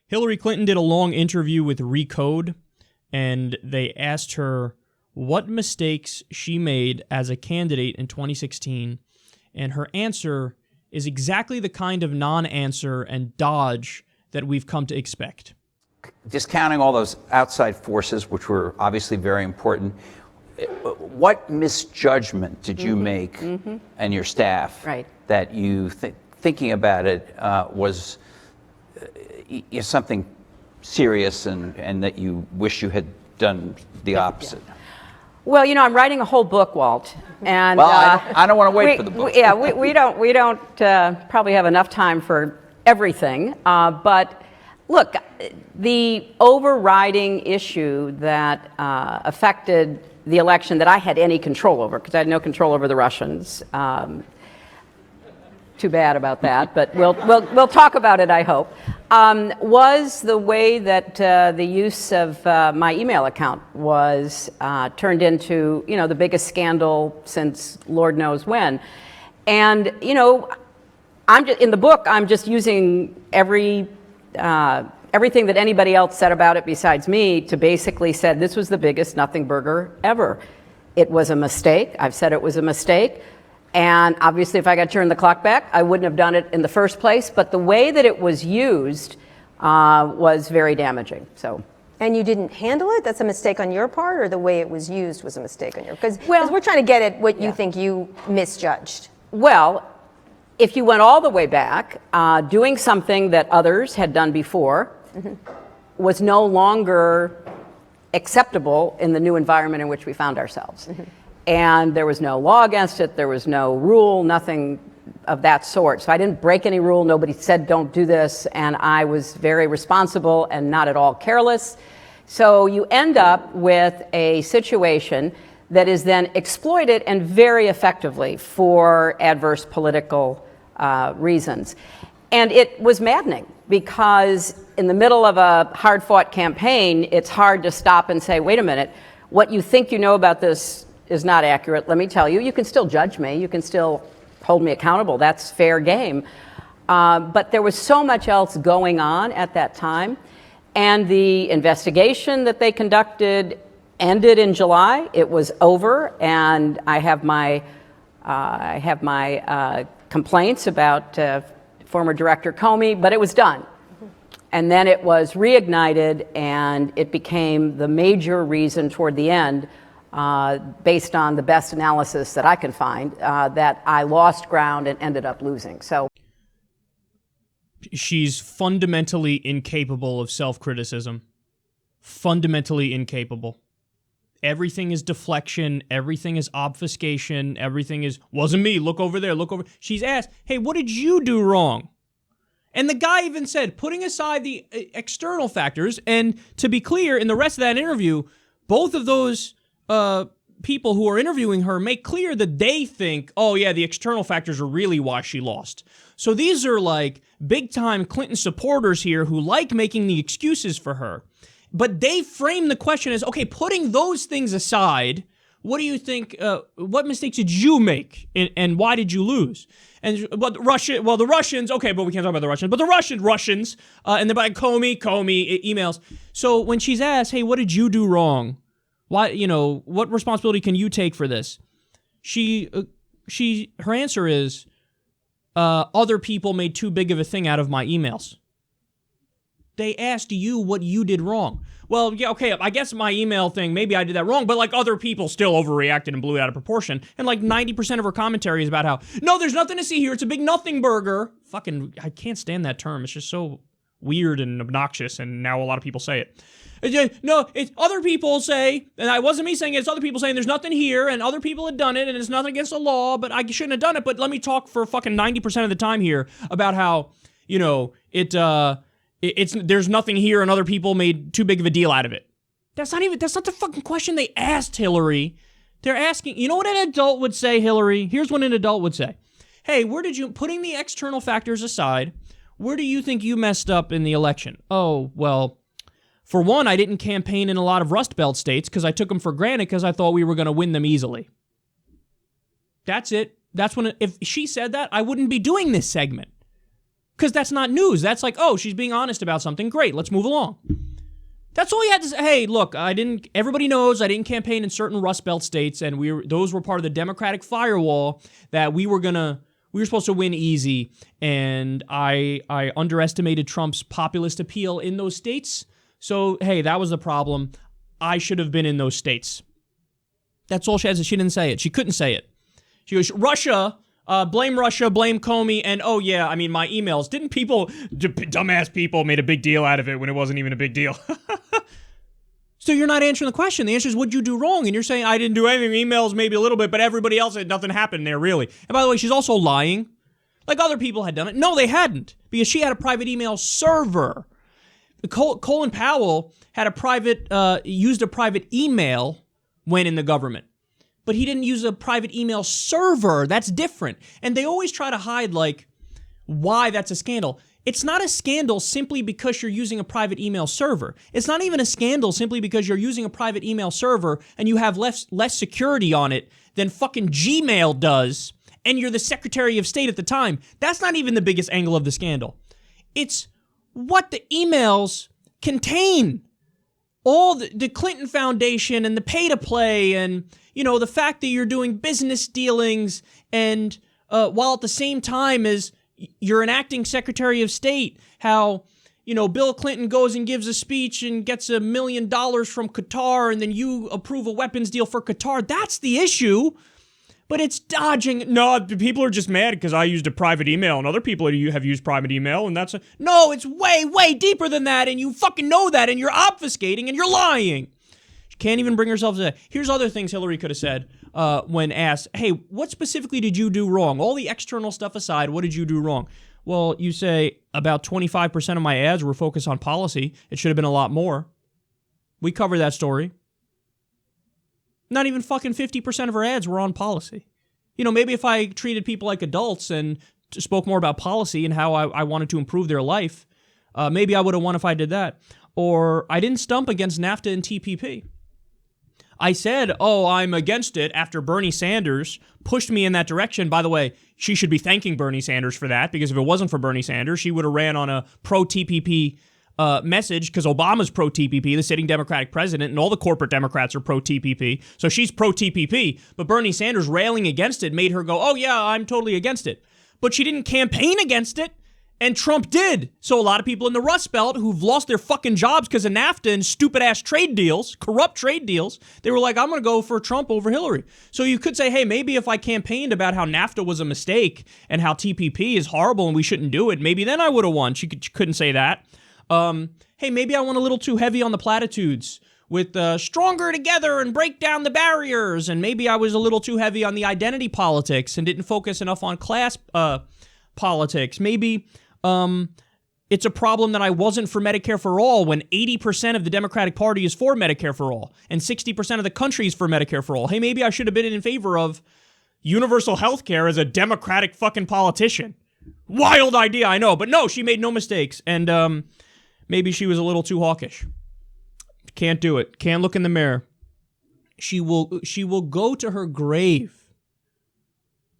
Hillary Clinton did a long interview with Recode, and they asked her what mistakes she made as a candidate in 2016, and her answer is exactly the kind of non-answer and dodge that we've come to expect. Discounting all those outside forces, which were obviously very important, what misjudgment did you make and your staff that you thinking about it was something serious and that you wish you had done the opposite? Well, you know, I'm writing a whole book, Walt, and I don't want to wait for the book. We don't probably have enough time for everything, but look, the overriding issue that affected the election that I had any control over, because I had no control over the Russians. Too bad about that, but we'll talk about it, I hope. Was the way that the use of my email account was turned into, you know, the biggest scandal since Lord knows when. And, you know, in the book, I'm just using everything that anybody else said about it besides me to basically said this was the biggest nothing burger ever. It was a mistake. I've said it was a mistake. And obviously, if I got to turn the clock back, I wouldn't have done it in the first place. But the way that it was used was very damaging. So. And you didn't handle it? That's a mistake on your part, or the way it was used was a mistake on your part? Because we're trying to get at what you think you misjudged. Well, if you went all the way back, doing something that others had done before was no longer acceptable in the new environment in which we found ourselves. And there was no law against it, there was no rule, nothing of that sort. So I didn't break any rule, nobody said don't do this, and I was very responsible and not at all careless. So you end up with a situation that is then exploited and very effectively for adverse political reasons. And it was maddening because in the middle of a hard-fought campaign, it's hard to stop and say, wait a minute, what you think you know about this is not accurate. Let me tell you, you can still judge me, you can still hold me accountable, that's fair game. But there was so much else going on at that time. And the investigation that they conducted ended in July. It was over, and I have my complaints about former Director Comey, but it was done. And then it was reignited, and it became the major reason toward the end, based on the best analysis that I can find, that I lost ground and ended up losing. So she's fundamentally incapable of self-criticism. Fundamentally incapable. Everything is deflection, everything is obfuscation, everything is, wasn't me, look over there, look over. She's asked, hey, what did you do wrong? And the guy even said, putting aside the external factors, and to be clear, in the rest of that interview, both of those people who are interviewing her make clear that they think, oh yeah, the external factors are really why she lost. So these are like big-time Clinton supporters here who like making the excuses for her. But they frame the question as, okay, putting those things aside, what do you think, what mistakes did you make, and why did you lose? And but the Russians, okay, but we can't talk about the Russians, but the Russians, and then by Comey emails. So when she's asked, hey, what did you do wrong? Why, you know, what responsibility can you take for this? Her answer is, other people made too big of a thing out of my emails. They asked you what you did wrong. Well, yeah, okay, I guess my email thing, maybe I did that wrong, but like other people still overreacted and blew it out of proportion. And like 90% of her commentary is about how, no, there's nothing to see here. It's a big nothing burger. Fucking, I can't stand that term. It's just so weird and obnoxious, and now a lot of people say it. No, it's other people say, and it wasn't me saying it, it's other people saying there's nothing here, and other people had done it, and it's nothing against the law, but I shouldn't have done it. But let me talk for fucking 90% of the time here about how, you know, there's nothing here, and other people made too big of a deal out of it. That's not the fucking question they asked Hillary. They're asking, you know what an adult would say, Hillary? Here's what an adult would say. Hey, putting the external factors aside, where do you think you messed up in the election? Oh, well, for one, I didn't campaign in a lot of Rust Belt states because I took them for granted because I thought we were going to win them easily. That's it. That's when, if she said that, I wouldn't be doing this segment. Because that's not news. That's like, oh, she's being honest about something. Great, let's move along. That's all you had to say. Hey, look, everybody knows I didn't campaign in certain Rust Belt states, and those were part of the Democratic firewall that we were supposed to win easy, and I underestimated Trump's populist appeal in those states. So, hey, that was the problem. I should have been in those states. That's all she has. She didn't say it. She couldn't say it. She goes, Russia, blame Comey, and oh yeah, I mean, my emails. Didn't dumbass people made a big deal out of it when it wasn't even a big deal. So you're not answering the question. The answer is, what'd you do wrong? And you're saying, I didn't do anything. Emails maybe a little bit, but everybody else said nothing happened there, really. And by the way, she's also lying. Like other people had done it. No, they hadn't, because she had a private email server. Colin Powell had used a private email when in the government. But he didn't use a private email server. That's different. And they always try to hide, like, why that's a scandal. It's not a scandal simply because you're using a private email server. It's not even a scandal simply because you're using a private email server and you have less security on it than fucking Gmail does, and you're the Secretary of State at the time. That's not even the biggest angle of the scandal. It's what the emails contain. All the Clinton Foundation and the pay-to-play and, the fact that you're doing business dealings and while at the same time as you're an acting Secretary of State, how, Bill Clinton goes and gives a speech and gets $1 million from Qatar, and then you approve a weapons deal for Qatar. That's the issue. But it's dodging. No, people are just mad because I used a private email, and other people have used private email, and no, it's way, way deeper than that, and you fucking know that, and you're obfuscating, and you're lying. She can't even bring herself to that. Here's other things Hillary could have said when asked, hey, what specifically did you do wrong? All the external stuff aside, what did you do wrong? Well, you say about 25% of my ads were focused on policy. It should have been a lot more. We covered that story. Not even fucking 50% of her ads were on policy. Maybe if I treated people like adults and spoke more about policy and how I wanted to improve their life, maybe I would have won if I did that. Or I didn't stump against NAFTA and TPP. I said, I'm against it after Bernie Sanders pushed me in that direction. By the way, she should be thanking Bernie Sanders for that, because if it wasn't for Bernie Sanders, she would have ran on a pro-TPP message, because Obama's pro-TPP, the sitting Democratic president, and all the corporate Democrats are pro-TPP. So she's pro-TPP, but Bernie Sanders railing against it made her go, oh yeah, I'm totally against it. But she didn't campaign against it, and Trump did. So a lot of people in the Rust Belt who've lost their fucking jobs because of NAFTA and stupid-ass trade deals, corrupt trade deals, they were like, I'm going to go for Trump over Hillary. So you could say, hey, maybe if I campaigned about how NAFTA was a mistake and how TPP is horrible and we shouldn't do it, maybe then I would have won. She couldn't say that. Hey, maybe I went a little too heavy on the platitudes with stronger together and break down the barriers, and maybe I was a little too heavy on the identity politics and didn't focus enough on class politics. Maybe it's a problem that I wasn't for Medicare for all when 80% of the Democratic Party is for Medicare for all and 60% of the country is for Medicare for all. Hey, maybe I should have been in favor of universal health care as a Democratic fucking politician. Wild idea, I know, but no, she made no mistakes, and maybe she was a little too hawkish. Can't do it. Can't look in the mirror. She will go to her grave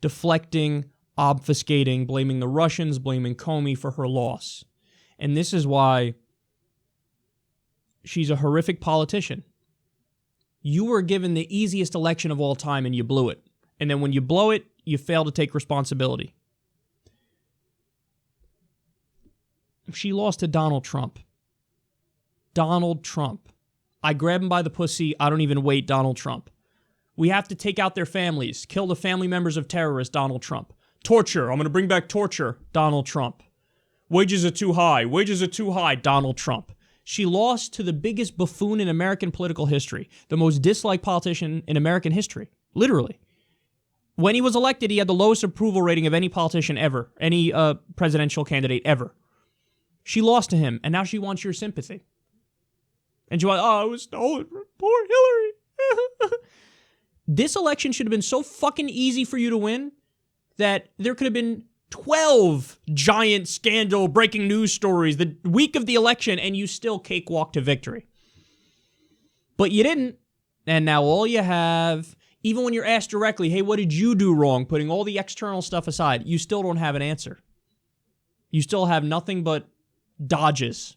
deflecting, obfuscating, blaming the Russians, blaming Comey for her loss. And this is why she's a horrific politician. You were given the easiest election of all time and you blew it. And then when you blow it, you fail to take responsibility. She lost to Donald Trump. Donald Trump. I grab him by the pussy. I don't even wait, Donald Trump. We have to take out their families. Kill the family members of terrorists, Donald Trump. Torture. I'm going to bring back torture, Donald Trump. Wages are too high. Wages are too high, Donald Trump. She lost to the biggest buffoon in American political history. The most disliked politician in American history. Literally. When he was elected, he had the lowest approval rating of any politician ever. Any presidential candidate ever. She lost to him, and now she wants your sympathy. And you're like, oh, it was stolen from poor Hillary. This election should have been so fucking easy for you to win that there could have been 12 giant scandal breaking news stories the week of the election, and you still cakewalk to victory. But you didn't, and now all you have, even when you're asked directly, hey, what did you do wrong, putting all the external stuff aside, you still don't have an answer. You still have nothing but dodges.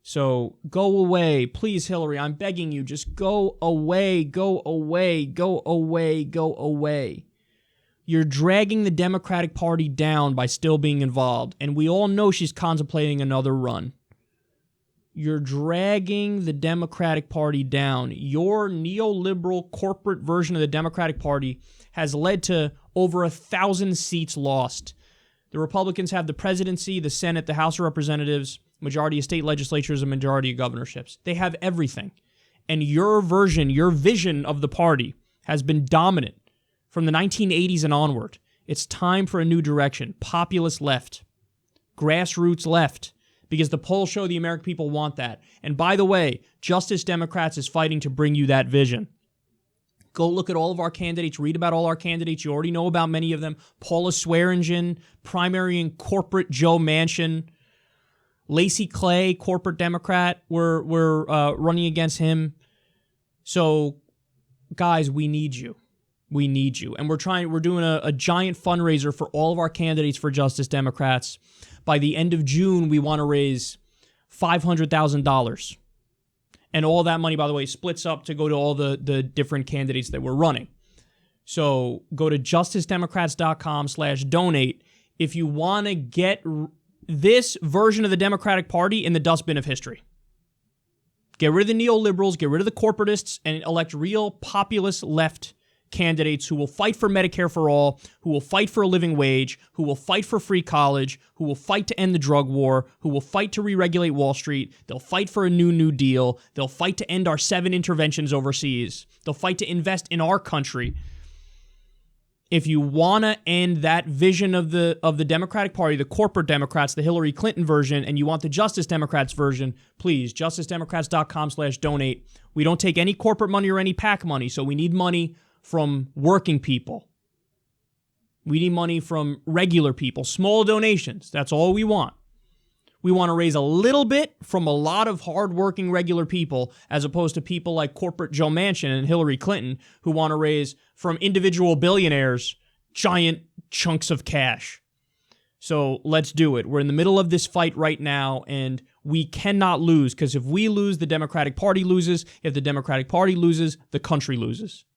So go away. Please, Hillary, I'm begging you, just go away, go away, go away, go away. You're dragging the Democratic Party down by still being involved, and we all know she's contemplating another run. You're dragging the Democratic Party down. Your neoliberal corporate version of the Democratic Party has led to over 1,000 seats lost. The Republicans have the presidency, the Senate, the House of Representatives, majority of state legislatures, and majority of governorships. They have everything. And your version, your vision of the party has been dominant from the 1980s and onward. It's time for a new direction. Populist left. Grassroots left. Because the polls show the American people want that. And by the way, Justice Democrats is fighting to bring you that vision. Go look at all of our candidates. Read about all our candidates. You already know about many of them. Paula Swearingen, primary and corporate Joe Manchin. Lacey Clay, corporate Democrat. We're running against him. So, guys, we need you. We need you. And we're doing a giant fundraiser for all of our candidates for Justice Democrats. By the end of June, we want to raise $500,000. And all that money, by the way, splits up to go to all the different candidates that we're running. So go to justicedemocrats.com/donate if you want to get this version of the Democratic Party in the dustbin of history. Get rid of the neoliberals, get rid of the corporatists, and elect real populist left candidates who will fight for Medicare for all, who will fight for a living wage, who will fight for free college, who will fight to end the drug war, who will fight to re-regulate Wall Street. They'll fight for a New Deal. They'll fight to end our 7 interventions overseas. They'll fight to invest in our country. If you want to end that vision of the Democratic Party, the corporate Democrats, the Hillary Clinton version, and you want the Justice Democrats version, please, justicedemocrats.com/donate. We don't take any corporate money or any PAC money, so we need money from working people. We need money from regular people, small donations. That's all we want. We want to raise a little bit from a lot of hardworking regular people, as opposed to people like corporate Joe Manchin and Hillary Clinton, who want to raise from individual billionaires giant chunks of cash. So let's do it. We're in the middle of this fight right now, and we cannot lose, because if we lose, the Democratic Party loses. If the Democratic Party loses, the country loses.